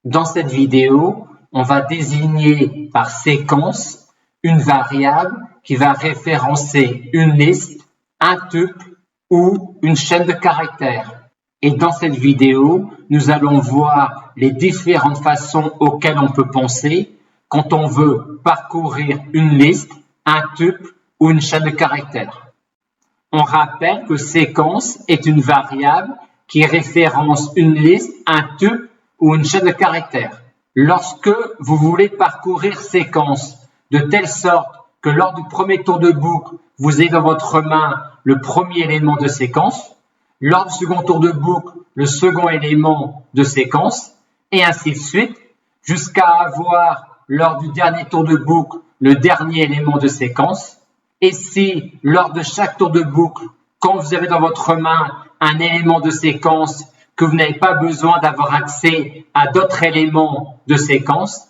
Dans cette vidéo, on va désigner par séquence une variable qui va référencer une liste, un tuple ou une chaîne de caractères. Et dans cette vidéo, nous allons voir les différentes façons auxquelles on peut penser quand on veut parcourir une liste, un tuple ou une chaîne de caractères. On rappelle que séquence est une variable qui référence une liste, un tuple ou une chaîne de caractères. Lorsque vous voulez parcourir séquence de telle sorte que lors du premier tour de boucle, vous ayez dans votre main le premier élément de séquence, lors du second tour de boucle, le second élément de séquence, et ainsi de suite, jusqu'à avoir lors du dernier tour de boucle le dernier élément de séquence. Et si lors de chaque tour de boucle, quand vous avez dans votre main un élément de séquence que vous n'avez pas besoin d'avoir accès à d'autres éléments de séquence,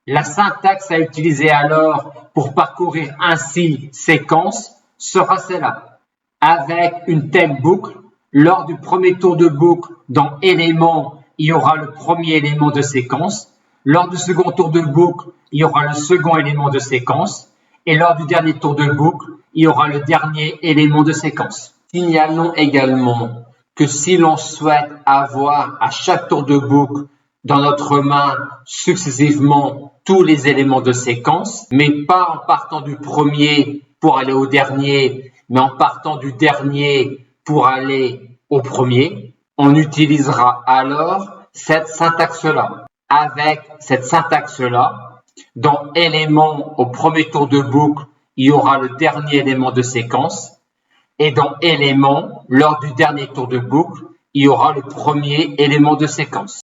la syntaxe à utiliser alors pour parcourir ainsi séquence sera celle-là. Avec une telle boucle, lors du premier tour de boucle, dans élément, il y aura le premier élément de séquence. Lors du second tour de boucle, il y aura le second élément de séquence. Et lors du dernier tour de boucle, il y aura le dernier élément de séquence. Signalons également que si l'on souhaite avoir à chaque tour de boucle dans notre main successivement tous les éléments de séquence, mais pas en partant du premier pour aller au dernier, mais en partant du dernier pour aller au premier, on utilisera alors cette syntaxe-là. Avec cette syntaxe-là, dans élément au premier tour de boucle, il y aura le dernier élément de séquence. Et dans élément, lors du dernier tour de boucle, il y aura le premier élément de séquence.